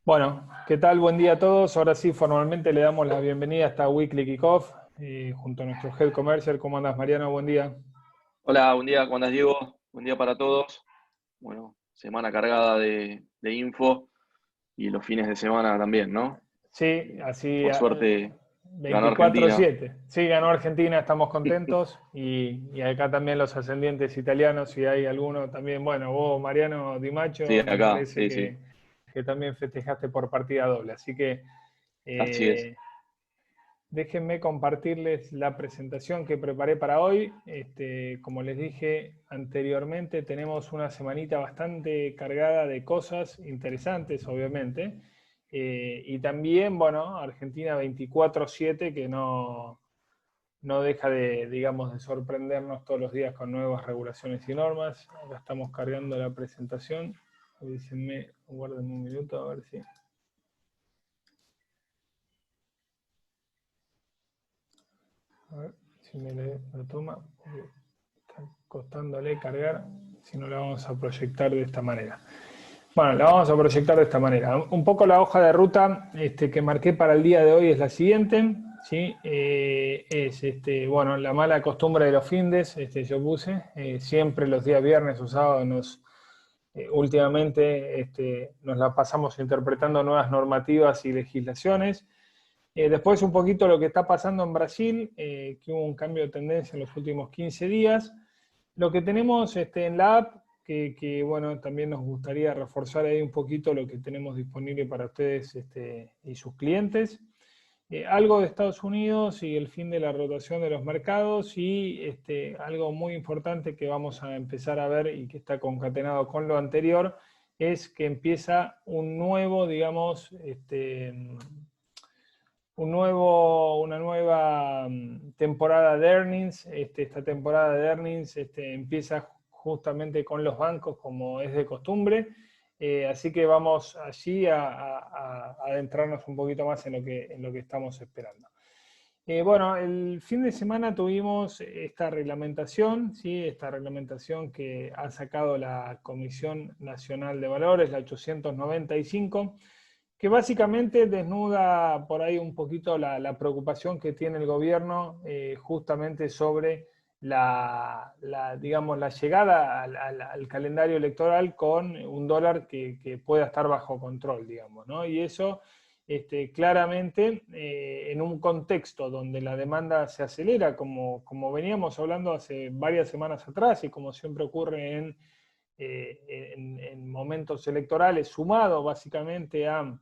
Bueno, ¿qué tal? Buen día a todos. Ahora sí, formalmente le damos la bienvenida a esta Weekly Kickoff junto a nuestro Head Commercial. ¿Cómo andas, Mariano? Buen día. Hola, buen día, ¿cómo andás, Diego? Buen día para todos. Bueno, semana cargada de info y los fines de semana también, ¿no? Sí, así Por suerte ganó Argentina. 24/7. Sí, ganó Argentina, estamos contentos. Y acá también los ascendientes italianos, si hay alguno también. Bueno, vos, Mariano Di Sí, Macho, me acá, parece sí, sí, que también festejaste por partida doble. Así que así es. eh, déjenme compartirles la presentación que preparé para hoy. Como les dije anteriormente, tenemos una semanita bastante cargada de cosas interesantes, obviamente. Y también, bueno, Argentina 24/7, que no deja de, digamos, de sorprendernos todos los días con nuevas regulaciones y normas. Acá estamos cargando la presentación. Avísenme, guarden un minuto a ver si... A ver si me lo toma. Está costándole cargar, si no la vamos a proyectar de esta manera. Bueno, la vamos a proyectar de esta manera. Un poco la hoja de ruta que marqué para el día de hoy es la siguiente. ¿Sí? Bueno, la mala costumbre de los findes, yo puse. Siempre los días viernes o sábados últimamente nos la pasamos interpretando nuevas normativas y legislaciones. Después un poquito lo que está pasando en Brasil, que hubo un cambio de tendencia en los últimos 15 días. Lo que tenemos en la app, bueno, también nos gustaría reforzar ahí un poquito lo que tenemos disponible para ustedes y sus clientes. Algo de Estados Unidos y el fin de la rotación de los mercados y algo muy importante que vamos a empezar a ver y que está concatenado con lo anterior es que empieza un nuevo, digamos, una nueva temporada de earnings. Esta temporada de earnings empieza justamente con los bancos como es de costumbre. Así que vamos allí a adentrarnos un poquito más en lo que estamos esperando. Bueno, el fin de semana tuvimos esta reglamentación, ¿sí? Esta reglamentación que ha sacado la Comisión Nacional de Valores, la 895, que básicamente desnuda por ahí un poquito la preocupación que tiene el gobierno justamente sobre digamos, la llegada al calendario electoral con un dólar que pueda estar bajo control, digamos, ¿no? Y eso claramente en un contexto donde la demanda se acelera, como veníamos hablando hace varias semanas atrás y como siempre ocurre en momentos electorales, sumado básicamente a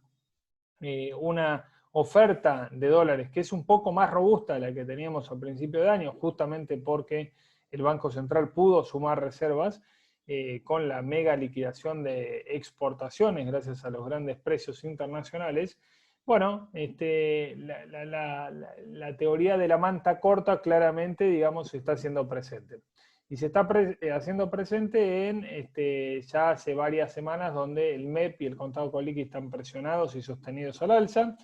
una oferta de dólares que es un poco más robusta de la que teníamos al principio de año, justamente porque el Banco Central pudo sumar reservas con la mega liquidación de exportaciones gracias a los grandes precios internacionales. Bueno, la teoría de la manta corta claramente, digamos, se está haciendo presente. Y se está haciendo presente ya hace varias semanas donde el MEP y el contado con liqui están presionados y sostenidos al alza.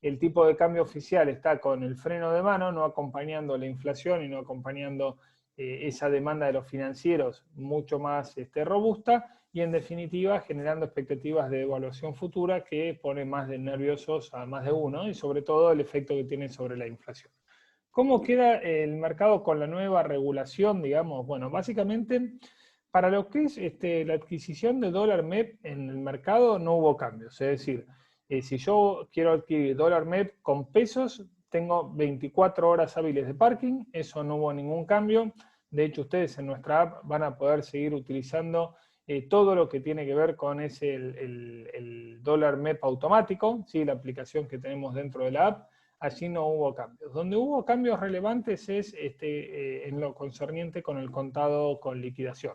El tipo de cambio oficial está con el freno de mano, no acompañando la inflación y no acompañando esa demanda de los financieros mucho más robusta y en definitiva generando expectativas de devaluación futura que pone más de nerviosos a más de uno y sobre todo el efecto que tiene sobre la inflación. ¿Cómo queda el mercado con la nueva regulación, digamos? Bueno, básicamente, para lo que es la adquisición de dólar MEP en el mercado no hubo cambios. Es decir, si yo quiero adquirir dólar MEP con pesos, tengo 24 horas hábiles de parking, eso no hubo ningún cambio. De hecho, ustedes en nuestra app van a poder seguir utilizando todo lo que tiene que ver con el dólar MEP automático, ¿sí? La aplicación que tenemos dentro de la app. Allí no hubo cambios. Donde hubo cambios relevantes es en lo concerniente con el contado con liquidación.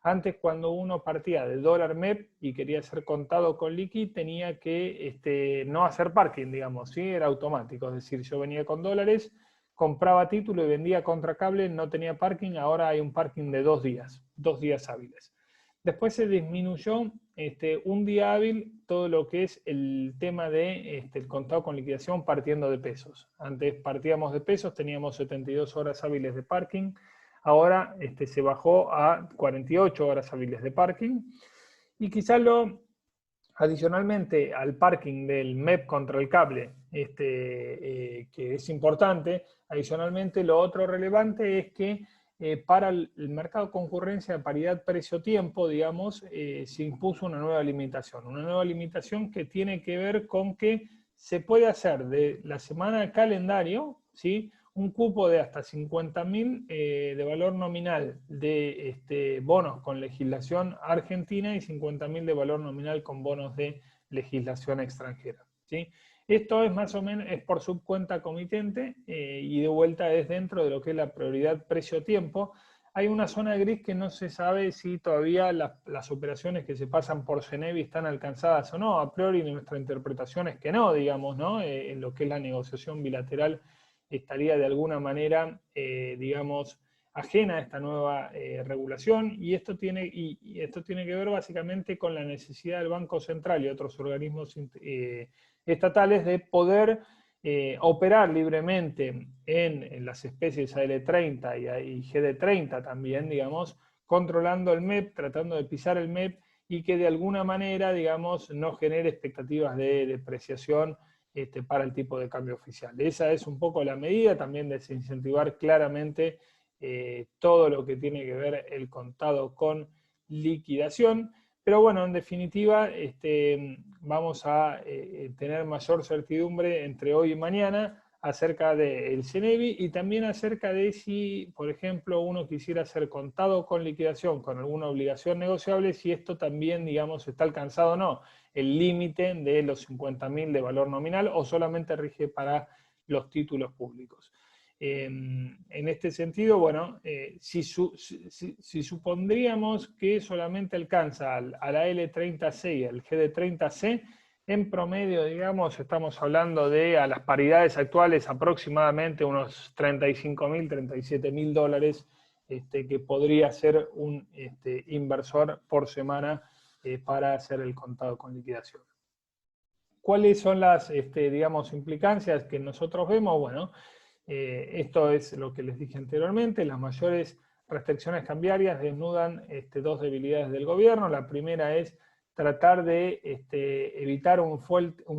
Antes, cuando uno partía de dólar MEP y quería ser contado con liqui, tenía que no hacer parking, digamos, ¿sí? Era automático. Es decir, yo venía con dólares, compraba título y vendía contra cable, no tenía parking, ahora hay un parking de 2 días hábiles. Después se disminuyó un día hábil todo lo que es el tema de el contado con liquidación partiendo de pesos. Antes partíamos de pesos, teníamos 72 horas hábiles de parking, ahora se bajó a 48 horas hábiles de parking. Y quizás Adicionalmente al parking del MEP contra el cable, que es importante, adicionalmente lo otro relevante es que para el mercado de concurrencia de paridad precio-tiempo, digamos, se impuso una nueva limitación que tiene que ver con que se puede hacer de la semana de calendario, ¿sí?, un cupo de hasta 50.000 de valor nominal de bonos con legislación argentina y 50.000 de valor nominal con bonos de legislación extranjera, ¿sí? Esto es más o menos, es por subcuenta comitente y de vuelta es dentro de lo que es la prioridad precio-tiempo. Hay una zona gris que no se sabe si todavía las operaciones que se pasan por Cenevi están alcanzadas o no. A priori nuestra interpretación es que no, digamos, ¿no? En lo que es la negociación bilateral estaría de alguna manera, digamos, ajena a esta nueva regulación, y esto tiene que ver básicamente con la necesidad del Banco Central y otros organismos estatales de poder operar libremente en las especies AL30 y GD30 también, digamos, controlando el MEP, tratando de pisar el MEP y que de alguna manera, digamos, no genere expectativas de depreciación para el tipo de cambio oficial. Esa es un poco la medida, también desincentivar claramente todo lo que tiene que ver el contado con liquidación. Pero bueno, en definitiva, vamos a tener mayor certidumbre entre hoy y mañana acerca del Cenevi y también acerca de si, por ejemplo, uno quisiera hacer contado con liquidación con alguna obligación negociable, si esto también, digamos, está alcanzado o no, el límite de los 50.000 de valor nominal o solamente rige para los títulos públicos. En este sentido, bueno, si supondríamos que solamente alcanza a la L30C y al GD30C, en promedio, digamos, estamos hablando de, a las paridades actuales, aproximadamente unos 35.000, 37.000 dólares que podría ser un inversor por semana para hacer el contado con liquidación. ¿Cuáles son las, digamos, implicancias que nosotros vemos? Bueno, esto es lo que les dije anteriormente, las mayores restricciones cambiarias desnudan dos debilidades del gobierno. La primera es tratar de evitar un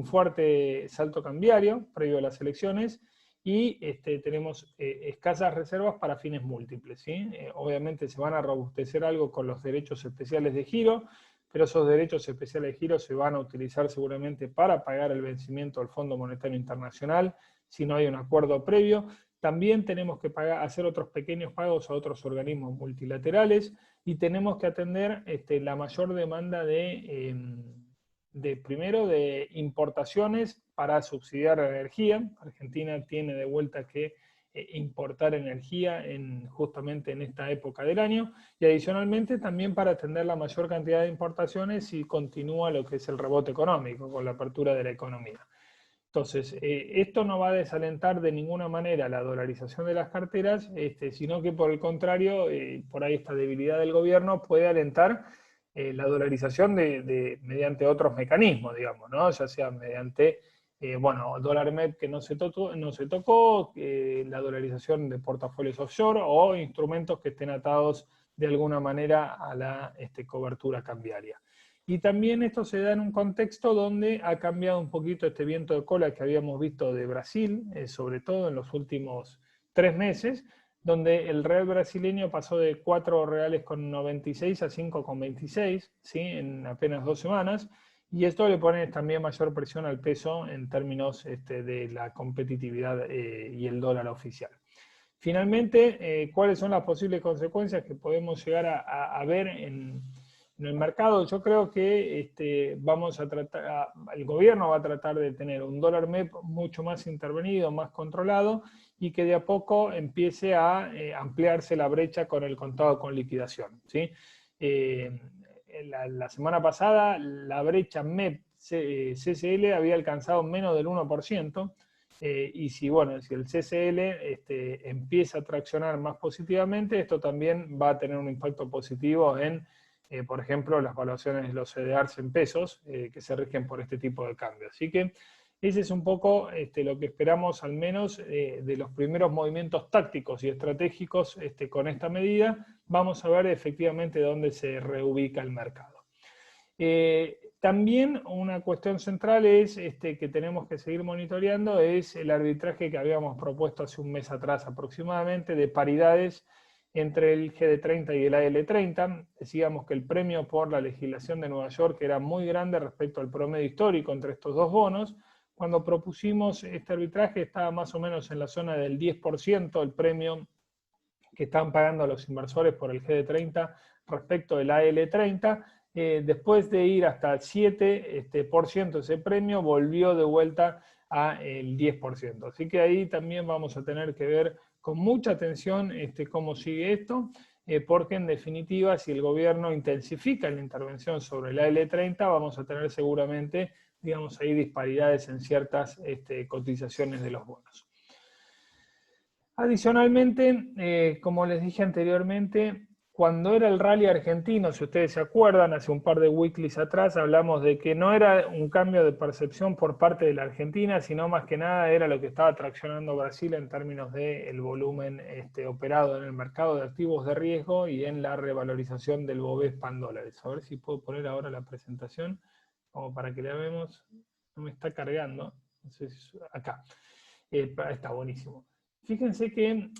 fuerte salto cambiario previo a las elecciones y tenemos escasas reservas para fines múltiples, ¿sí? Obviamente se van a robustecer algo con los derechos especiales de giro, pero esos derechos especiales de giro se van a utilizar seguramente para pagar el vencimiento del Fondo Monetario Internacional si no hay un acuerdo previo. También tenemos que hacer otros pequeños pagos a otros organismos multilaterales y tenemos que atender la mayor demanda primero de importaciones para subsidiar la energía. Argentina tiene de vuelta que importar energía justamente en esta época del año, y adicionalmente también para atender la mayor cantidad de importaciones si continúa lo que es el rebote económico con la apertura de la economía. Entonces, esto no va a desalentar de ninguna manera la dolarización de las carteras, sino que por el contrario, por ahí esta debilidad del gobierno puede alentar la dolarización mediante otros mecanismos, digamos, ¿no? Ya sea mediante, bueno, dólar MEP que no se tocó, la dolarización de portafolios offshore o instrumentos que estén atados de alguna manera a la cobertura cambiaria. Y también esto se da en un contexto donde ha cambiado un poquito este viento de cola que habíamos visto de Brasil, sobre todo en los últimos 3 meses, donde el real brasileño pasó de 4 reales con 96 a 5 con 26, ¿sí?, en apenas 2 semanas, y esto le pone también mayor presión al peso en términos de la competitividad y el dólar oficial. Finalmente, ¿cuáles son las posibles consecuencias que podemos llegar a ver en el mercado? Yo creo que el gobierno va a tratar de tener un dólar MEP mucho más intervenido, más controlado, y que de a poco empiece a ampliarse la brecha con el contado con liquidación, ¿sí? La semana pasada la brecha MEP-CCL había alcanzado menos del 1%, y si el CCL empieza a traccionar más positivamente, esto también va a tener un impacto positivo en, por ejemplo, las valuaciones de los CDRs en pesos, que se rigen por este tipo de cambio. Así que ese es un poco lo que esperamos, al menos, de los primeros movimientos tácticos y estratégicos con esta medida. Vamos a ver efectivamente dónde se reubica el mercado. También una cuestión central es que tenemos que seguir monitoreando es el arbitraje que habíamos propuesto hace un mes atrás aproximadamente de paridades entre el GD30 y el AL30. Decíamos que el premio por la legislación de Nueva York era muy grande respecto al promedio histórico entre estos dos bonos. Cuando propusimos este arbitraje estaba más o menos en la zona del 10% el premio que están pagando los inversores por el GD30 respecto del AL30. Después de ir hasta el 7% ese premio, volvió de vuelta al 10%. Así que ahí también vamos a tener que ver con mucha atención cómo sigue esto, porque en definitiva, si el gobierno intensifica la intervención sobre el AL30, vamos a tener seguramente, digamos, ahí disparidades en ciertas cotizaciones de los bonos. Adicionalmente, como les dije anteriormente, cuando era el rally argentino, si ustedes se acuerdan, hace un par de weeklies atrás hablamos de que no era un cambio de percepción por parte de la Argentina, sino más que nada era lo que estaba traccionando Brasil en términos del volumen operado en el mercado de activos de riesgo y en la revalorización del Bovespa en dólares. A ver si puedo poner ahora la presentación, como para que la veamos. No me está cargando. No sé si acá. Está buenísimo. Fíjense que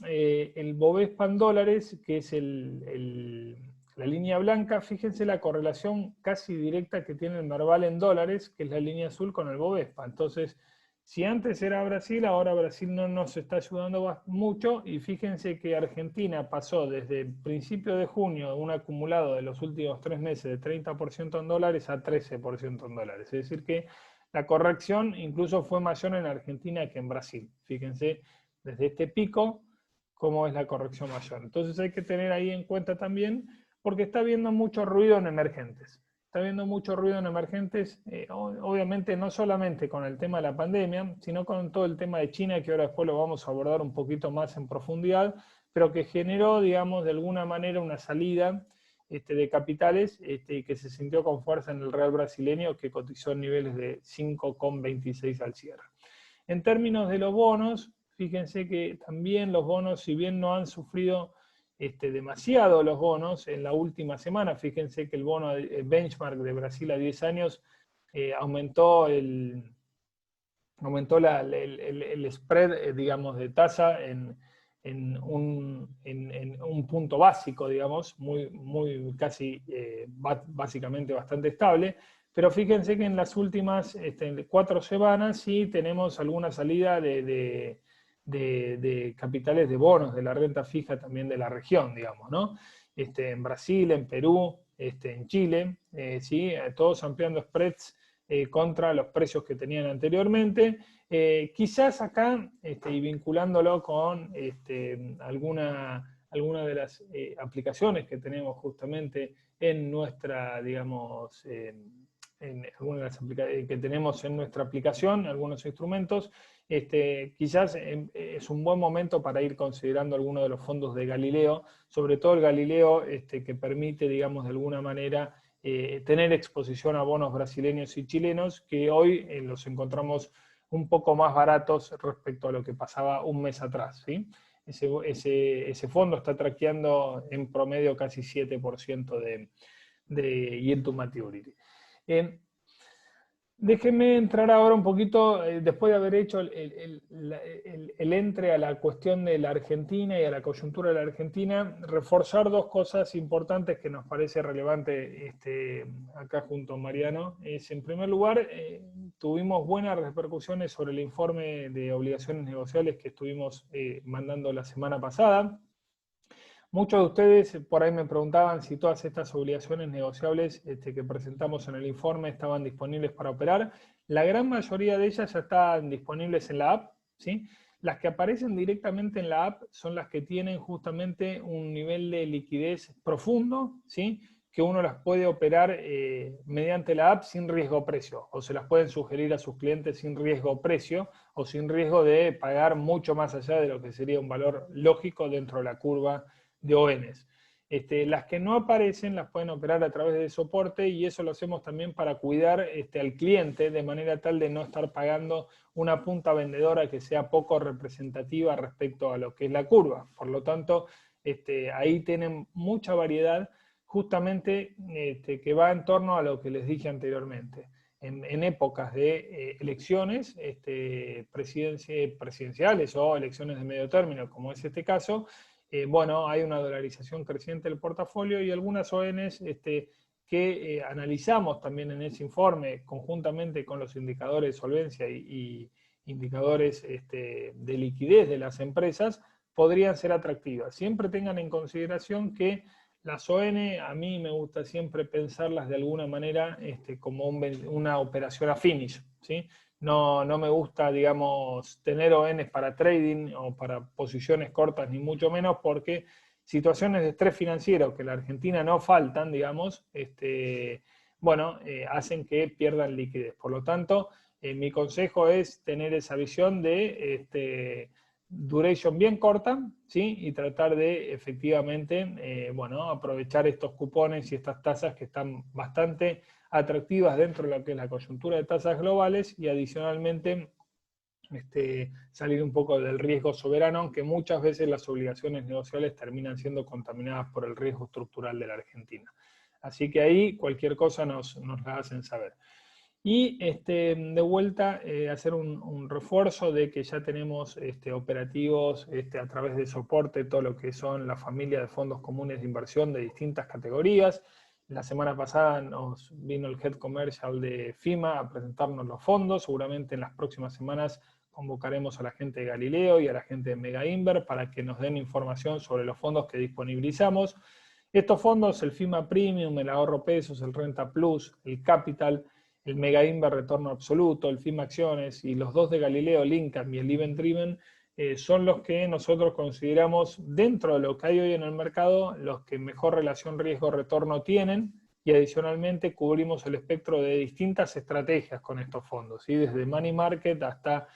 el Bovespa en dólares, que es la línea blanca, fíjense la correlación casi directa que tiene el Merval en dólares, que es la línea azul con el Bovespa. Entonces, si antes era Brasil, ahora Brasil no nos está ayudando mucho, y fíjense que Argentina pasó desde el principio de junio, un acumulado de los últimos 3 meses de 30% en dólares a 13% en dólares. Es decir que la corrección incluso fue mayor en Argentina que en Brasil. Fíjense desde este pico cómo es la corrección mayor. Entonces hay que tener ahí en cuenta también, porque está habiendo mucho ruido en emergentes. Está habiendo mucho ruido en emergentes, obviamente no solamente con el tema de la pandemia, sino con todo el tema de China, que ahora después lo vamos a abordar un poquito más en profundidad, pero que generó, digamos, de alguna manera una salida de capitales que se sintió con fuerza en el real brasileño, que cotizó en niveles de 5,26 al cierre. En términos de los bonos, fíjense que también los bonos, si bien no han sufrido demasiado los bonos en la última semana, fíjense que el bono benchmark de Brasil a 10 años aumentó el spread, digamos, de tasa en un punto básico, digamos, casi básicamente bastante estable. Pero fíjense que en las últimas 4 semanas sí tenemos alguna salida de capitales de bonos, de la renta fija también de la región, digamos, ¿no? En Brasil, en Perú, en Chile, ¿sí? Todos ampliando spreads contra los precios que tenían anteriormente. Quizás acá, y vinculándolo con alguna de las aplicaciones que tenemos justamente en nuestra, digamos, en algunas de las que tenemos en nuestra aplicación, algunos instrumentos, quizás es un buen momento para ir considerando algunos de los fondos de Galileo, sobre todo el Galileo que permite, digamos, de alguna manera tener exposición a bonos brasileños y chilenos, que hoy los encontramos un poco más baratos respecto a lo que pasaba un mes atrás, ¿sí? Ese fondo está traqueando en promedio casi 7% de yield to maturity. Déjenme entrar ahora un poquito, después de haber hecho el entre a la cuestión de la Argentina y a la coyuntura de la Argentina, reforzar 2 cosas importantes que nos parece relevante acá junto a Mariano. En primer lugar, tuvimos buenas repercusiones sobre el informe de obligaciones negociables que estuvimos mandando la semana pasada. Muchos de ustedes por ahí me preguntaban si todas estas obligaciones negociables que presentamos en el informe estaban disponibles para operar. La gran mayoría de ellas ya están disponibles en la app, ¿sí? Las que aparecen directamente en la app son las que tienen justamente un nivel de liquidez profundo, ¿sí? Que uno las puede operar mediante la app sin riesgo precio, o se las pueden sugerir a sus clientes sin riesgo precio, o sin riesgo de pagar mucho más allá de lo que sería un valor lógico dentro de la curva de ONs. Las que no aparecen las pueden operar a través de soporte, y eso lo hacemos también para cuidar al cliente de manera tal de no estar pagando una punta vendedora que sea poco representativa respecto a lo que es la curva. Por lo tanto, ahí tienen mucha variedad justamente que va en torno a lo que les dije anteriormente. En épocas de elecciones presidenciales o elecciones de medio término, como es este caso, bueno, hay una dolarización creciente del portafolio y algunas ONs que analizamos también en ese informe, conjuntamente con los indicadores de solvencia y indicadores de liquidez de las empresas, podrían ser atractivas. Siempre tengan en consideración que las ON, a mí me gusta siempre pensarlas de alguna manera como una operación a finish, ¿sí? No me gusta, digamos, tener ONs para trading o para posiciones cortas, ni mucho menos, porque situaciones de estrés financiero que en la Argentina no faltan, digamos, bueno, hacen que pierdan liquidez. Por lo tanto, mi consejo es tener esa visión de duration bien corta, ¿sí? Y tratar de efectivamente, bueno, aprovechar estos cupones y estas tasas que están bastante atractivas dentro de lo que es la coyuntura de tasas globales y adicionalmente salir un poco del riesgo soberano, aunque muchas veces las obligaciones negociables terminan siendo contaminadas por el riesgo estructural de la Argentina. Así que ahí cualquier cosa nos la hacen saber. Y de vuelta hacer un refuerzo de que ya tenemos operativos a través de soporte, todo lo que son la familia de fondos comunes de inversión de distintas categorías. La semana pasada nos vino el Head Commercial de FIMA a presentarnos los fondos. Seguramente en las próximas semanas convocaremos a la gente de Galileo y a la gente de Mega Inver para que nos den información sobre los fondos que disponibilizamos. Estos fondos, el FIMA Premium, el Ahorro Pesos, el Renta Plus, el Capital, el Mega Inver Retorno Absoluto, el FIMA Acciones y los dos de Galileo, el Income y el Event Driven, son los que nosotros consideramos dentro de lo que hay hoy en el mercado los que mejor relación riesgo-retorno tienen y adicionalmente cubrimos el espectro de distintas estrategias con estos fondos, ¿sí? Desde Money Market hasta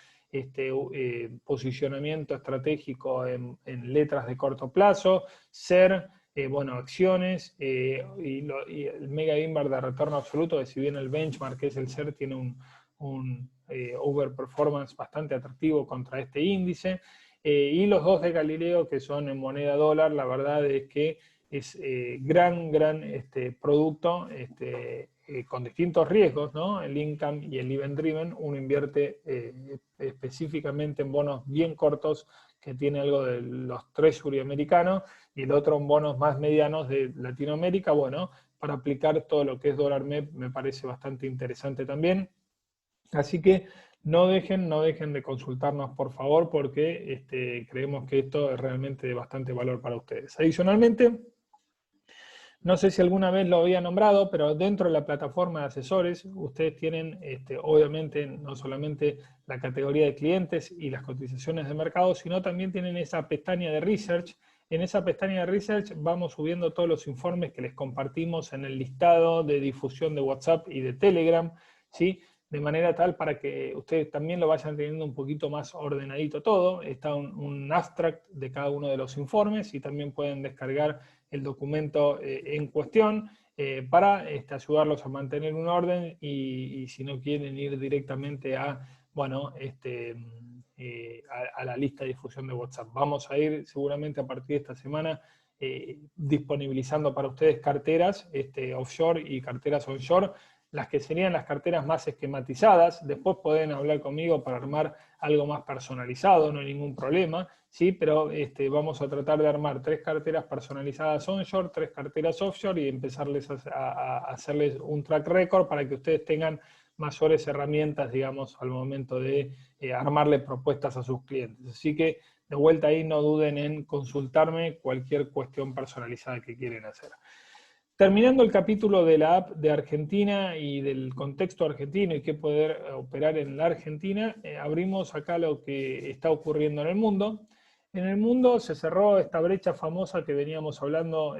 posicionamiento estratégico en letras de corto plazo, SER, bueno, acciones y el Mega Inver de retorno absoluto, que si bien el benchmark que es el SER tiene un overperformance bastante atractivo contra este índice, y los dos de Galileo que son en moneda dólar, la verdad es que es gran producto con distintos riesgos, ¿no? El Income y el Event Driven, uno invierte específicamente en bonos bien cortos que tiene algo de los treasury americanos y el otro en bonos más medianos de Latinoamérica. Bueno, para aplicar todo lo que es dólar MEP me parece bastante interesante también. Así que no dejen de consultarnos, por favor, porque creemos que esto es realmente de bastante valor para ustedes. Adicionalmente, no sé si alguna vez lo había nombrado, pero dentro de la plataforma de asesores, ustedes tienen, obviamente, no solamente la categoría de clientes y las cotizaciones de mercado, sino también tienen esa pestaña de research. En esa pestaña de research vamos subiendo todos los informes que les compartimos en el listado de difusión de WhatsApp y de Telegram, ¿sí? De manera tal para que ustedes también lo vayan teniendo un poquito más ordenadito todo. Está un abstract de cada uno de los informes y también pueden descargar el documento en cuestión para ayudarlos a mantener un orden y si no quieren ir directamente a, bueno, a la lista de difusión de WhatsApp. Vamos a ir seguramente a partir de esta semana disponibilizando para ustedes carteras offshore y carteras onshore, las que serían las carteras más esquematizadas. Después pueden hablar conmigo para armar algo más personalizado, no hay ningún problema, ¿sí? Pero vamos a tratar de armar 3 carteras personalizadas onshore, 3 carteras offshore y empezarles a hacerles un track record para que ustedes tengan mayores herramientas, digamos, al momento de armarle propuestas a sus clientes. Así que de vuelta ahí no duden en consultarme cualquier cuestión personalizada que quieren hacer. Terminando el capítulo de la app de Argentina y del contexto argentino y qué poder operar en la Argentina, abrimos acá lo que está ocurriendo en el mundo. En el mundo se cerró esta brecha famosa que veníamos hablando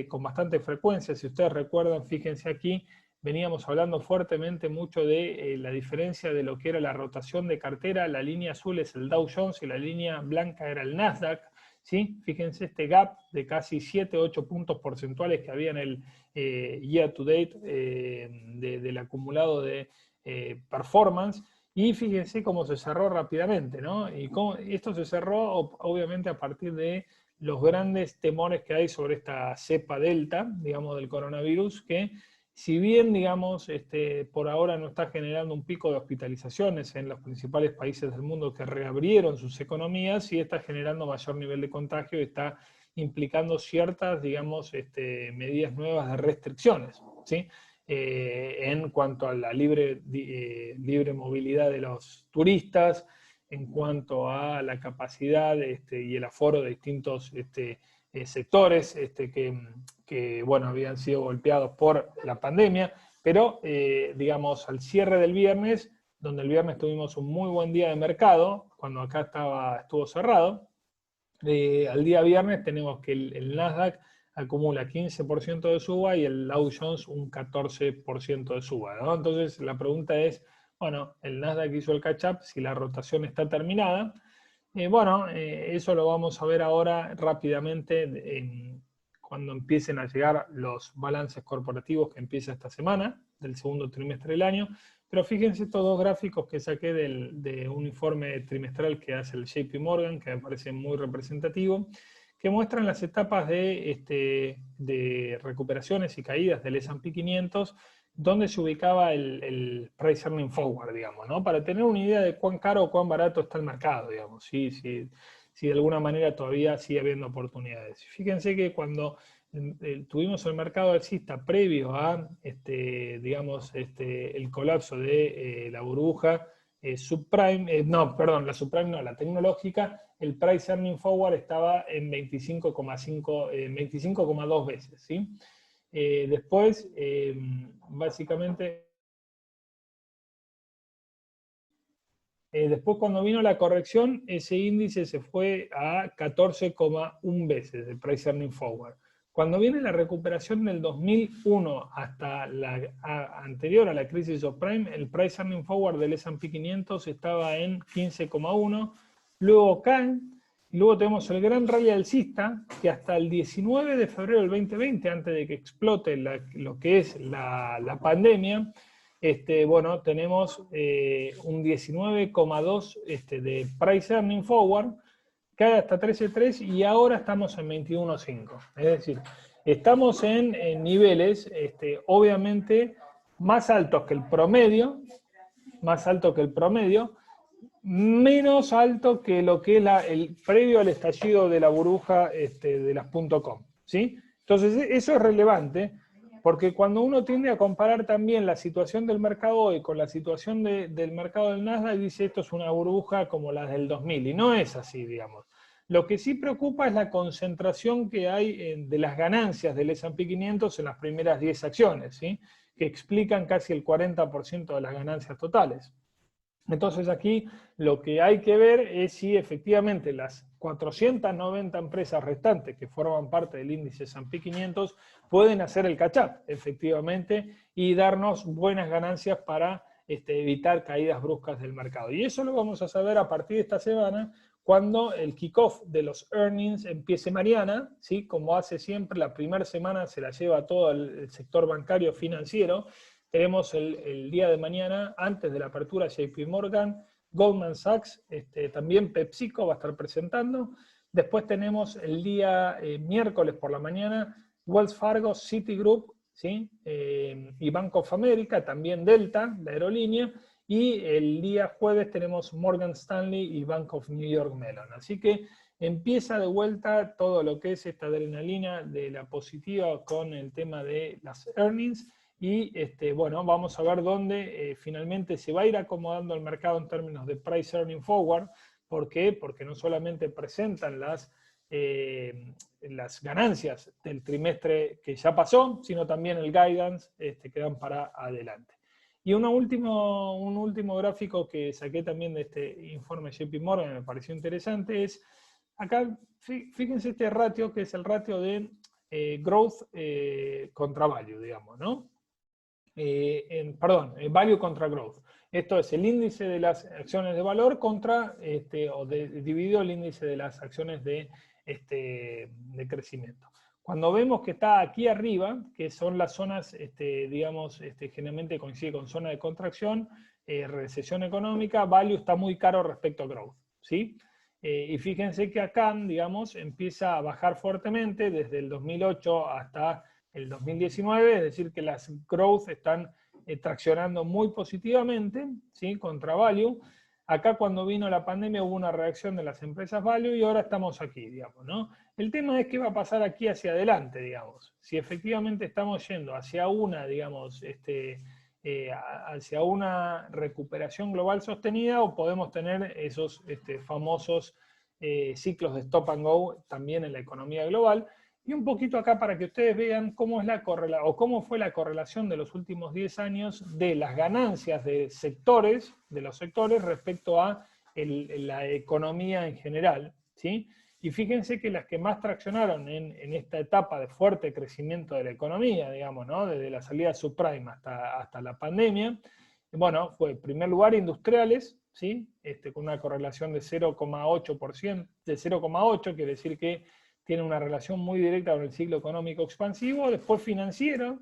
con bastante frecuencia. Si ustedes recuerdan, fíjense aquí, veníamos hablando fuertemente mucho de la diferencia de lo que era la rotación de cartera. La línea azul es el Dow Jones y la línea blanca era el Nasdaq. ¿Sí? Fíjense este gap de casi 7-8 puntos porcentuales que había en el year to date del acumulado de performance, y fíjense cómo se cerró rápidamente, ¿no? Y esto se cerró obviamente a partir de los grandes temores que hay sobre esta cepa delta, digamos, del coronavirus, que si bien, digamos, por ahora no está generando un pico de hospitalizaciones en los principales países del mundo que reabrieron sus economías, sí está generando mayor nivel de contagio y está implicando ciertas, digamos, medidas nuevas de restricciones, ¿sí? En cuanto a la libre movilidad de los turistas, en cuanto a la capacidad y el aforo de distintos sectores que, bueno, habían sido golpeados por la pandemia, pero, digamos, al cierre del viernes, donde el viernes tuvimos un muy buen día de mercado, cuando acá estuvo cerrado, al día viernes tenemos que el Nasdaq acumula 15% de suba y el Dow Jones un 14% de suba, ¿no? Entonces la pregunta es, bueno, el Nasdaq hizo el catch-up, si la rotación está terminada. Eso lo vamos a ver ahora rápidamente cuando empiecen a llegar los balances corporativos que empieza esta semana, del segundo trimestre del año. Pero fíjense estos dos gráficos que saqué de un informe trimestral que hace el JP Morgan, que me parece muy representativo, que muestran las etapas de recuperaciones y caídas del S&P 500, donde se ubicaba el price earning forward, digamos, ¿no? Para tener una idea de cuán caro o cuán barato está el mercado, digamos, si de alguna manera todavía sigue habiendo oportunidades. Fíjense que cuando tuvimos el mercado alcista previo a, digamos, el colapso de la burbuja subprime, la subprime no, la tecnológica, el price earning forward estaba en 25,2 veces, ¿sí? Después, básicamente, después cuando vino la corrección, ese índice se fue a 14,1 veces el price earning forward. Cuando viene la recuperación del 2001 hasta la anterior a la crisis subprime, el price earning forward del S&P 500 estaba en 15,1, luego caen, y luego tenemos el gran rally alcista, que hasta el 19 de febrero del 2020, antes de que explote lo que es la pandemia, tenemos un 19,2 de price earning forward, cae hasta 13,3 y ahora estamos en 21,5. Es decir, estamos en niveles obviamente más altos que el promedio, menos alto que lo que es el previo al estallido de la burbuja de las .com, ¿sí? Entonces eso es relevante porque cuando uno tiende a comparar también la situación del mercado hoy con la situación del mercado del Nasdaq, dice esto es una burbuja como la del 2000 y no es así, digamos. Lo que sí preocupa es la concentración que hay de las ganancias del S&P 500 en las primeras 10 acciones, ¿sí? Que explican casi el 40% de las ganancias totales. Entonces aquí lo que hay que ver es si efectivamente las 490 empresas restantes que forman parte del índice S&P 500 pueden hacer el catch-up efectivamente y darnos buenas ganancias para evitar caídas bruscas del mercado. Y eso lo vamos a saber a partir de esta semana cuando el kickoff de los earnings empiece mañana, ¿sí? Como hace siempre, la primera semana se la lleva todo el sector bancario financiero. Tenemos el día de mañana, antes de la apertura, JP Morgan, Goldman Sachs, también PepsiCo va a estar presentando. Después tenemos el día miércoles por la mañana, Wells Fargo, Citigroup, ¿sí? Y Bank of America, también Delta, la aerolínea. Y el día jueves tenemos Morgan Stanley y Bank of New York Mellon. Así que empieza de vuelta todo lo que es esta adrenalina de la positiva con el tema de las earnings. Y vamos a ver dónde finalmente se va a ir acomodando el mercado en términos de price earning forward. ¿Por qué? Porque no solamente presentan las ganancias del trimestre que ya pasó, sino también el guidance que dan para adelante. Y un último gráfico que saqué también de este informe JP Morgan, me pareció interesante, es acá, fíjense este ratio, que es el ratio de growth contra value, digamos, ¿no? Value contra growth. Esto es el índice de las acciones de valor contra, dividido el índice de las acciones de crecimiento. Cuando vemos que está aquí arriba, que son las zonas, generalmente coincide con zona de contracción, recesión económica, value está muy caro respecto a growth, ¿sí? Y fíjense que acá, digamos, empieza a bajar fuertemente desde el 2008 hasta el 2019, es decir, que las growth están traccionando muy positivamente, ¿sí? Contra value. Acá cuando vino la pandemia hubo una reacción de las empresas value y ahora estamos aquí, digamos, ¿no? El tema es qué va a pasar aquí hacia adelante, digamos. Si efectivamente estamos yendo hacia una, digamos, hacia una recuperación global sostenida o podemos tener esos famosos ciclos de stop and go también en la economía global. Y un poquito acá para que ustedes vean cómo es cómo fue la correlación de los últimos 10 años de las ganancias de los sectores respecto a la economía en general, ¿sí? Y fíjense que las que más traccionaron en esta etapa de fuerte crecimiento de la economía, digamos, ¿no? Desde la salida subprime hasta la pandemia, bueno, fue en primer lugar industriales, ¿sí? Con una correlación de 0,8%, de 0,8, quiere decir que tiene una relación muy directa con el ciclo económico expansivo. Después financiero,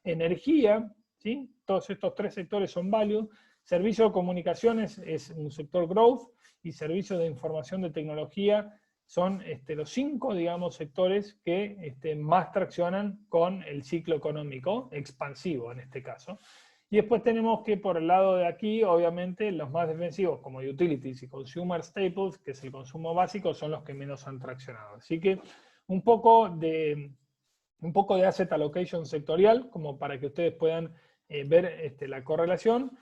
energía, ¿sí? Todos estos tres sectores son value. Servicio de comunicaciones es un sector growth y servicios de información de tecnología son los 5, digamos, sectores que más traccionan con el ciclo económico expansivo en este caso. Y después tenemos que por el lado de aquí, obviamente, los más defensivos como utilities y consumer staples, que es el consumo básico, son los que menos han traccionado. Así que un poco de asset allocation sectorial, como para que ustedes puedan ver la correlación.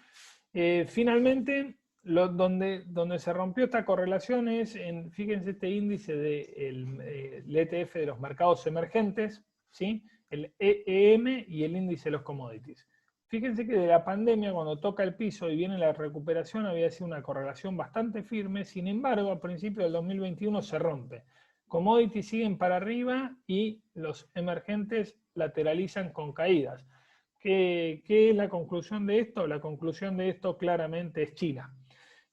Finalmente, donde se rompió esta correlación es fíjense este índice del ETF de los mercados emergentes, ¿sí? El EEM y el índice de los commodities. Fíjense que de la pandemia, cuando toca el piso y viene la recuperación, había sido una correlación bastante firme. Sin embargo, a principios del 2021 se rompe. Commodities siguen para arriba y los emergentes lateralizan con caídas. ¿Qué es la conclusión de esto? La conclusión de esto claramente es China.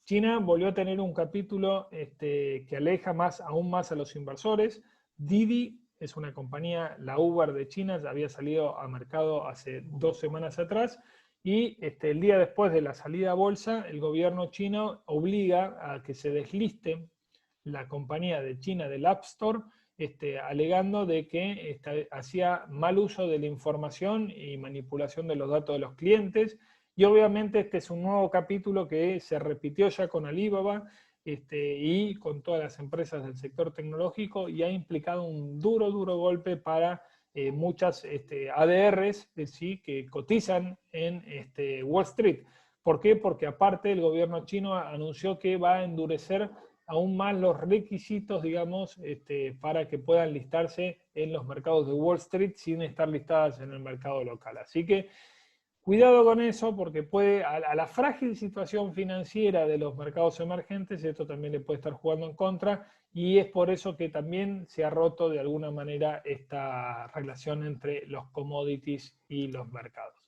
China volvió a tener un capítulo que aleja aún más a los inversores. Didi es una compañía, la Uber de China, ya había salido a mercado hace 2 semanas atrás y el día después de la salida a bolsa, el gobierno chino obliga a que se desliste la compañía de China del App Store, alegando de que hacía mal uso de la información y manipulación de los datos de los clientes. Y obviamente este es un nuevo capítulo que se repitió ya con Alibaba y con todas las empresas del sector tecnológico y ha implicado un duro golpe para muchas ADRs ¿sí? que cotizan en Wall Street. ¿Por qué? Porque aparte el gobierno chino anunció que va a endurecer aún más los requisitos, digamos, para que puedan listarse en los mercados de Wall Street sin estar listadas en el mercado local. Así que cuidado con eso porque puede, a la frágil situación financiera de los mercados emergentes, esto también le puede estar jugando en contra y es por eso que también se ha roto de alguna manera esta relación entre los commodities y los mercados.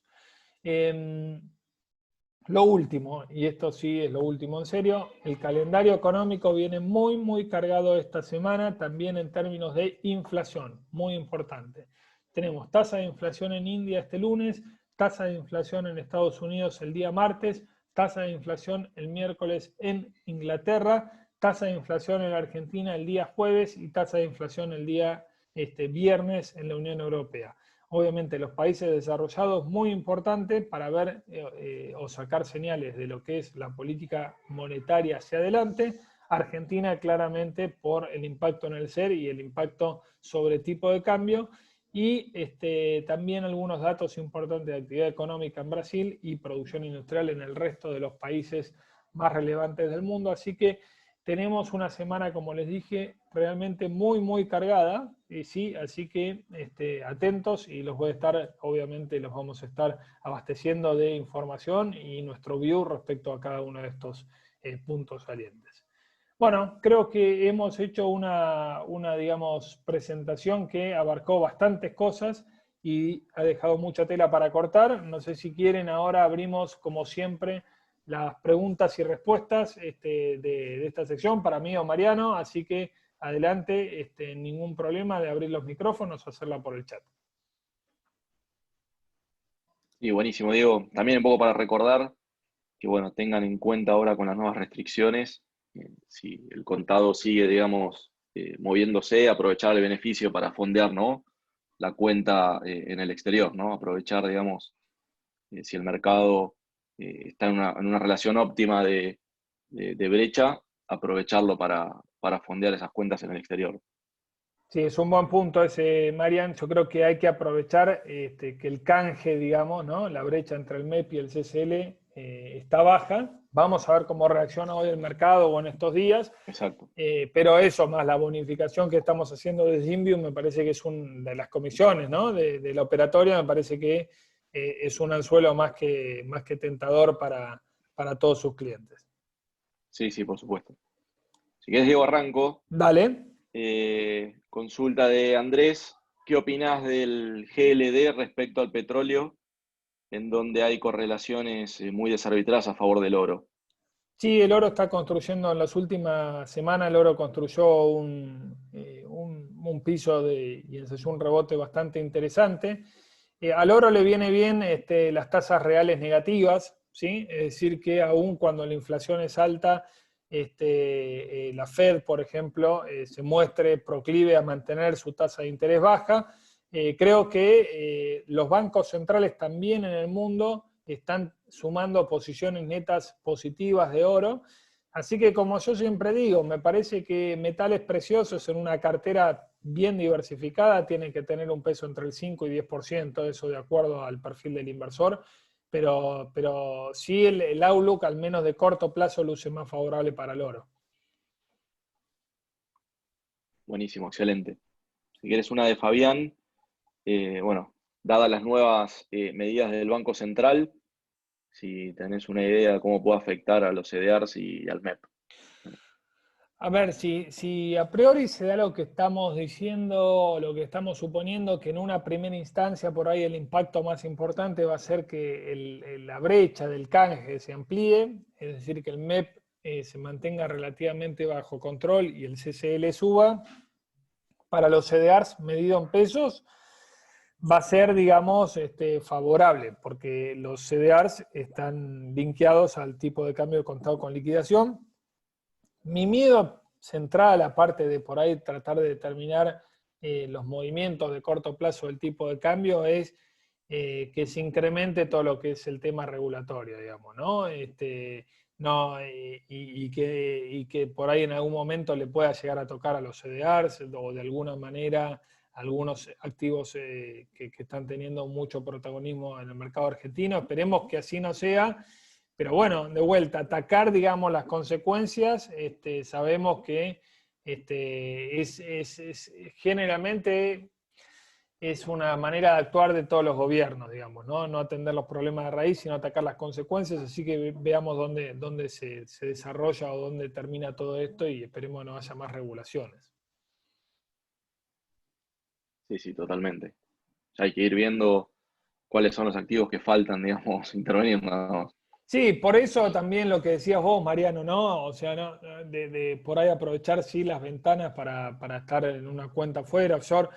Lo último, y esto sí es lo último en serio, el calendario económico viene muy cargado esta semana, también en términos de inflación, muy importante. Tenemos tasa de inflación en India este lunes, tasa de inflación en Estados Unidos el día martes, tasa de inflación el miércoles en Inglaterra, tasa de inflación en Argentina el día jueves y tasa de inflación el día viernes en la Unión Europea. Obviamente los países desarrollados, muy importante para ver o sacar señales de lo que es la política monetaria hacia adelante. Argentina claramente por el impacto en el SER y el impacto sobre tipo de cambio. Y también algunos datos importantes de actividad económica en Brasil y producción industrial en el resto de los países más relevantes del mundo. Así que tenemos una semana, como les dije, realmente muy cargada, ¿sí? Así que atentos y obviamente los vamos a estar abasteciendo de información y nuestro view respecto a cada uno de estos puntos salientes. Bueno, creo que hemos hecho una, digamos, presentación que abarcó bastantes cosas y ha dejado mucha tela para cortar. No sé si quieren, ahora abrimos, como siempre, las preguntas y respuestas de esta sección para mí o Mariano, así que adelante, ningún problema de abrir los micrófonos o hacerla por el chat. Y buenísimo, Diego. También un poco para recordar que, bueno, tengan en cuenta ahora con las nuevas restricciones si el contado sigue, digamos, moviéndose, aprovechar el beneficio para fondear, ¿no? La cuenta en el exterior, ¿no? Aprovechar, digamos, si el mercado está en una relación óptima de brecha, aprovecharlo para fondear esas cuentas en el exterior. Sí, es un buen punto ese, Marian. Yo creo que hay que aprovechar que el canje, digamos, ¿no? La brecha entre el MEP y el CCL está baja. Vamos a ver cómo reacciona hoy el mercado o en estos días. Exacto. Pero eso, más la bonificación que estamos haciendo desde Invium, me parece que es una de las comisiones, ¿no? De la operatoria, me parece que es un anzuelo más que tentador para todos sus clientes. Sí, sí, por supuesto. Si quieres, Diego, arranco. Dale. Consulta de Andrés. ¿Qué opinás del GLD respecto al petróleo, en donde hay correlaciones muy desarbitradas a favor del oro? Sí, el oro está construyendo en las últimas semanas, el oro construyó un piso y ensayó un rebote bastante interesante. Al oro le viene bien las tasas reales negativas, ¿sí? Es decir, que aún cuando la inflación es alta, la Fed, por ejemplo, se muestre proclive a mantener su tasa de interés baja. Creo que los bancos centrales también en el mundo están sumando posiciones netas positivas de oro. Así que como yo siempre digo, me parece que metales preciosos en una cartera bien diversificada tienen que tener un peso entre el 5 y 10%, eso de acuerdo al perfil del inversor, pero sí el outlook, al menos de corto plazo, luce más favorable para el oro. Buenísimo, excelente. Si quieres una de Fabián, bueno, dadas las nuevas medidas del Banco Central, si tenés una idea de cómo puede afectar a los CDRs y al MEP. A ver, si a priori se da lo que estamos diciendo, lo que estamos suponiendo, que en una primera instancia por ahí el impacto más importante va a ser que la brecha del canje se amplíe, es decir, que el MEP se mantenga relativamente bajo control y el CCL suba. Para los CDRs medido en pesos va a ser, digamos, favorable, porque los CDRs están linkeados al tipo de cambio de contado con liquidación. Mi miedo central, aparte de por ahí tratar de determinar los movimientos de corto plazo del tipo de cambio, es que se incremente todo lo que es el tema regulatorio, digamos, ¿no? No y que por ahí en algún momento le pueda llegar a tocar a los CDRs o de alguna manera algunos activos que están teniendo mucho protagonismo en el mercado argentino. Esperemos que así no sea. Pero bueno, de vuelta, atacar, digamos, las consecuencias, sabemos que generalmente es una manera de actuar de todos los gobiernos, digamos, ¿no? No atender los problemas de raíz, sino atacar las consecuencias, así que veamos dónde se desarrolla o dónde termina todo esto y esperemos que no haya más regulaciones. Sí, sí, totalmente. Ya hay que ir viendo cuáles son los activos que faltan, digamos, intervenir nada más. Sí, por eso también lo que decías vos, Mariano, ¿no? O sea, ¿no? De por ahí aprovechar, sí, las ventanas para estar en una cuenta fuera, offshore.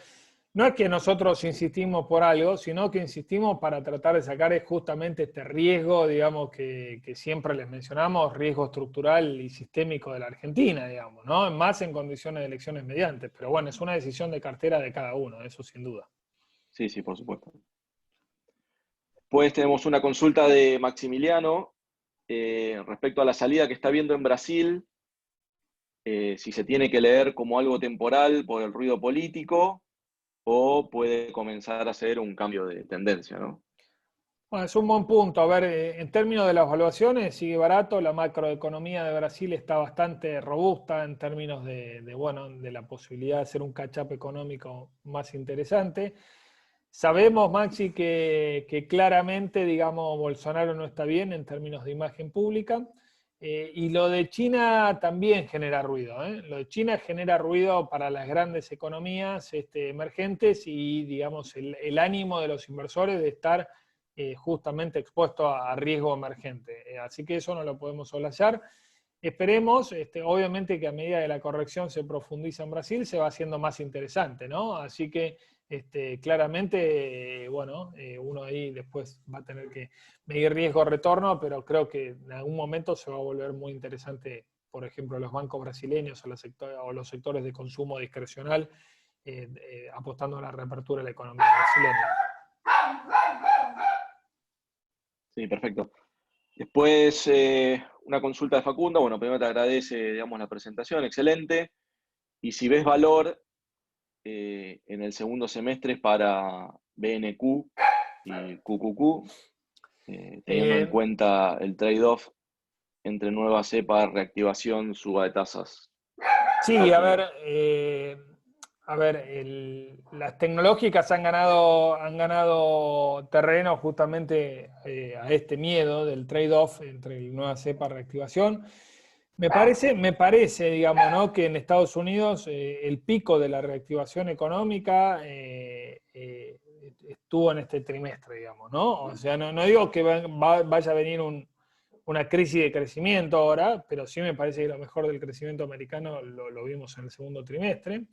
No es que nosotros insistimos por algo, sino que insistimos para tratar de sacar justamente este riesgo, digamos, que siempre les mencionamos, riesgo estructural y sistémico de la Argentina, digamos, ¿no? Más en condiciones de elecciones mediantes. Pero bueno, es una decisión de cartera de cada uno, eso sin duda. Sí, sí, por supuesto. Pues tenemos una consulta de Maximiliano respecto a la salida que está viendo en Brasil, si se tiene que leer como algo temporal por el ruido político o puede comenzar a ser un cambio de tendencia, ¿no? Bueno, es un buen punto. A ver, en términos de las evaluaciones, sigue barato. La macroeconomía de Brasil está bastante robusta en términos bueno, de la posibilidad de hacer un catch-up económico más interesante. Sabemos, Maxi, que claramente, digamos, Bolsonaro no está bien en términos de imagen pública. Y lo de China también genera ruido, ¿eh? Lo de China genera ruido para las grandes economías emergentes y, digamos, el ánimo de los inversores de estar justamente expuesto a riesgo emergente. Así que eso no lo podemos soslayar. Esperemos, obviamente que a medida que la corrección se profundiza en Brasil, se va haciendo más interesante, ¿no? Así que claramente, bueno, uno ahí después va a tener que medir riesgo-retorno, pero creo que en algún momento se va a volver muy interesante por ejemplo, los bancos brasileños o los sectores de consumo discrecional, apostando a la reapertura de la economía brasileña. Sí, perfecto. Después, una consulta de Facundo. Bueno, primero te agradece, digamos, la presentación, excelente. Y si ves valor en el segundo semestre para BNQ y QQQ, teniendo en cuenta el trade-off entre nueva cepa, reactivación, suba de tasas. Sí, las tecnológicas han ganado terreno justamente a este miedo del trade-off entre la nueva cepa y reactivación. Me parece, digamos, ¿no?, que en Estados Unidos el pico de la reactivación económica estuvo en este trimestre, digamos, ¿no? O sea, no digo que vaya a venir una crisis de crecimiento ahora, pero sí me parece que lo mejor del crecimiento americano lo vimos en el segundo trimestre.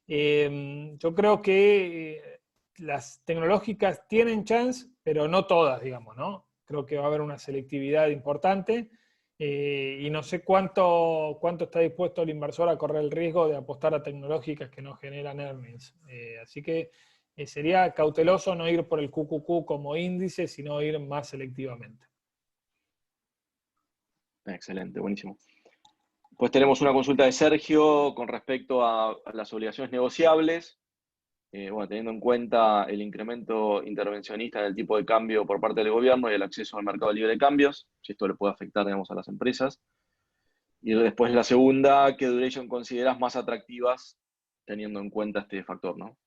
Yo creo que las tecnológicas tienen chance, pero no todas, digamos, ¿no? Creo que va a haber una selectividad importante y no sé cuánto está dispuesto el inversor a correr el riesgo de apostar a tecnológicas que no generan earnings. Así que sería cauteloso no ir por el QQQ como índice, sino ir más selectivamente. Excelente, buenísimo. Pues tenemos una consulta de Sergio con respecto a las obligaciones negociables. Bueno, teniendo en cuenta el incremento intervencionista en el tipo de cambio por parte del gobierno y el acceso al mercado libre de cambios, si esto le puede afectar, digamos, a las empresas. Y después la segunda, ¿qué duration consideras más atractivas teniendo en cuenta este factor, ¿no?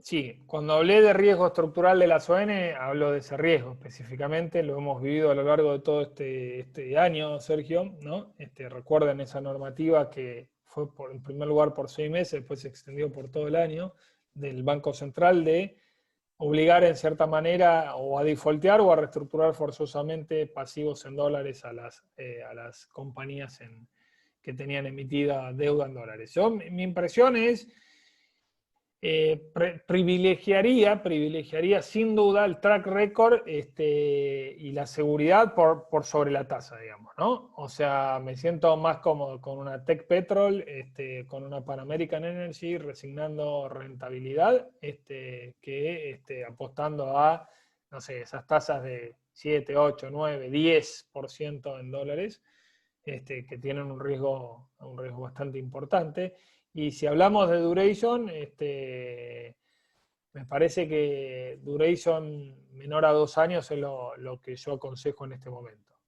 Sí, cuando hablé de riesgo estructural de las ON, hablo de ese riesgo específicamente, lo hemos vivido a lo largo de todo este año, Sergio, ¿no? Recuerden esa normativa que fue en primer lugar por 6 meses, después se extendió por todo el año, del Banco Central, de obligar en cierta manera o a defaultear o a reestructurar forzosamente pasivos en dólares a las compañías que tenían emitida deuda en dólares. Mi impresión es privilegiaría sin duda el track record y la seguridad por sobre la tasa, digamos, ¿no? O sea, me siento más cómodo con una Tech Petrol, con una Pan American Energy resignando rentabilidad, que apostando a, no sé, esas tasas de 7, 8, 9, 10% en dólares, que tienen un riesgo bastante importante. Y si hablamos de duration, me parece que duration menor a 2 años es lo que yo aconsejo en este momento.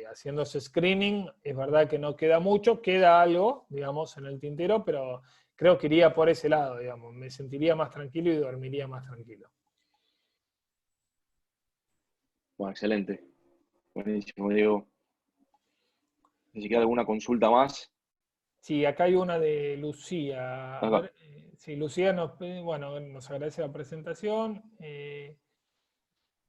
Haciendo ese screening, es verdad que no queda mucho, queda algo, digamos, en el tintero, pero creo que iría por ese lado, digamos. Me sentiría más tranquilo y dormiría más tranquilo. Bueno, excelente. Buenísimo, Diego. Ni siquiera alguna consulta más. Sí, acá hay una de Lucía. A Acá. ver, sí, Lucía nos agradece la presentación.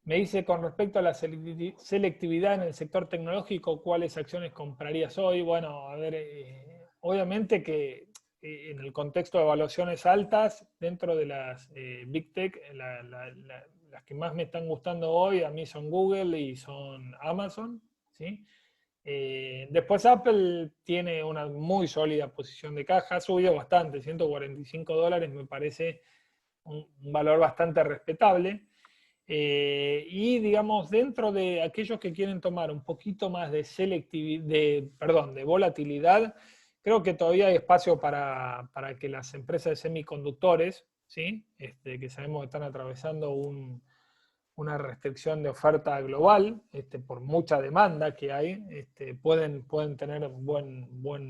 Me dice, con respecto a la selectividad en el sector tecnológico, ¿cuáles acciones comprarías hoy? Bueno, a ver, obviamente que en el contexto de evaluaciones altas, dentro de las Big Tech, las que más me están gustando hoy a mí son Google y son Amazon, ¿sí? Después Apple tiene una muy sólida posición de caja, ha subido bastante, $145 me parece un valor bastante respetable. Y digamos, dentro de aquellos que quieren tomar un poquito más de de volatilidad, creo que todavía hay espacio para que las empresas de semiconductores, ¿sí? Que sabemos que están atravesando una restricción de oferta global, por mucha demanda que hay, pueden tener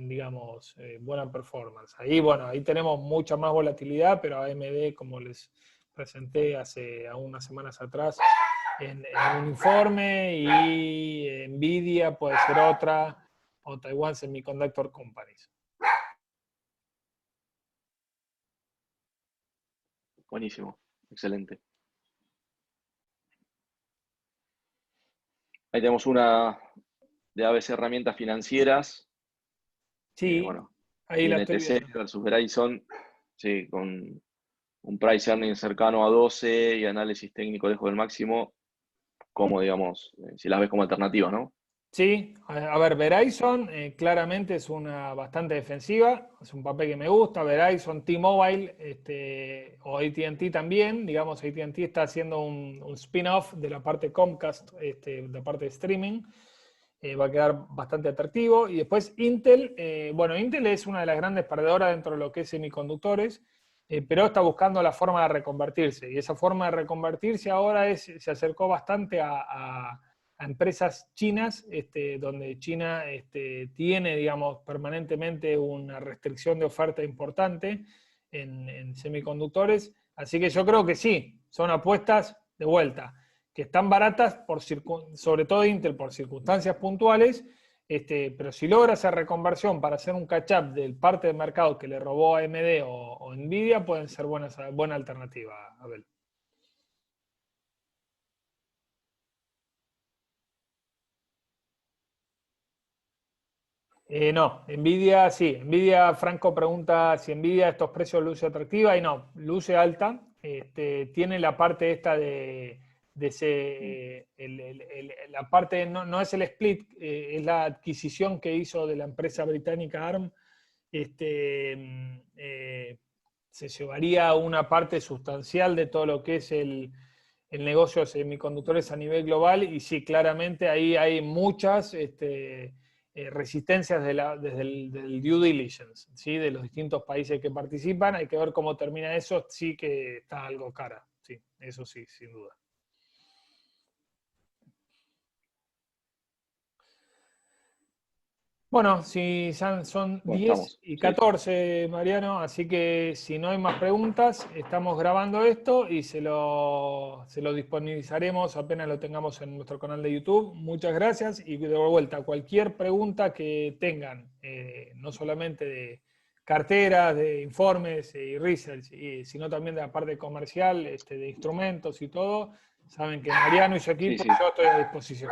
digamos, buena performance. Ahí, bueno, ahí tenemos mucha más volatilidad, pero AMD, como les presenté hace unas semanas atrás en un informe, y Nvidia puede ser otra, o Taiwan Semiconductor Companies. Buenísimo, excelente. Ahí tenemos una de ABC Herramientas Financieras. Sí, Bueno, ahí la estoy INTC viendo. versus Verizon, sí, con un price earning cercano a 12 y análisis técnico lejos del máximo, como digamos, si las ves como alternativas, ¿no? Sí, a ver, Verizon claramente es una bastante defensiva, es un papel que me gusta. Verizon, T-Mobile o AT&T también, digamos, AT&T está haciendo un spin-off de la parte Comcast, de la parte de streaming, va a quedar bastante atractivo. Y después Intel, bueno, Intel es una de las grandes perdedoras dentro de lo que es semiconductores, pero está buscando la forma de reconvertirse. Y esa forma de reconvertirse ahora se acercó bastante a empresas chinas, donde China tiene, digamos, permanentemente una restricción de oferta importante en semiconductores. Así que yo creo que sí, son apuestas de vuelta, que están baratas, sobre todo Intel, por circunstancias puntuales, pero si logra esa reconversión para hacer un catch-up del parte del mercado que le robó AMD o Nvidia, pueden ser buena alternativa, Abel. No, Nvidia sí. Nvidia, Franco pregunta si Nvidia estos precios luce atractiva y no, luce alta. Tiene la parte esta de la parte, no es el split, es la adquisición que hizo de la empresa británica ARM. Se llevaría una parte sustancial de todo lo que es el negocio de semiconductores a nivel global y sí, claramente ahí hay muchas resistencias desde del due diligence, ¿sí? De los distintos países que participan. Hay que ver cómo termina eso, sí que está algo cara, sí, eso sí, sin duda. Bueno, si son Bueno, 10 estamos, y sí. 14, Mariano, así que si no hay más preguntas, estamos grabando esto y se lo disponibilizaremos apenas lo tengamos en nuestro canal de YouTube. Muchas gracias y de vuelta, cualquier pregunta que tengan, no solamente de carteras, de informes y research, sino también de la parte comercial, de instrumentos y todo, saben que Mariano y su Sí, equipo, sí, yo estoy a disposición.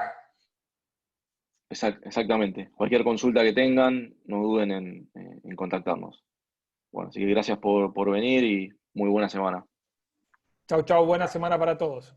exactamente. Cualquier consulta que tengan, no duden en contactarnos. Bueno, así que gracias por venir y muy buena semana. Chau, chau, buena semana para todos.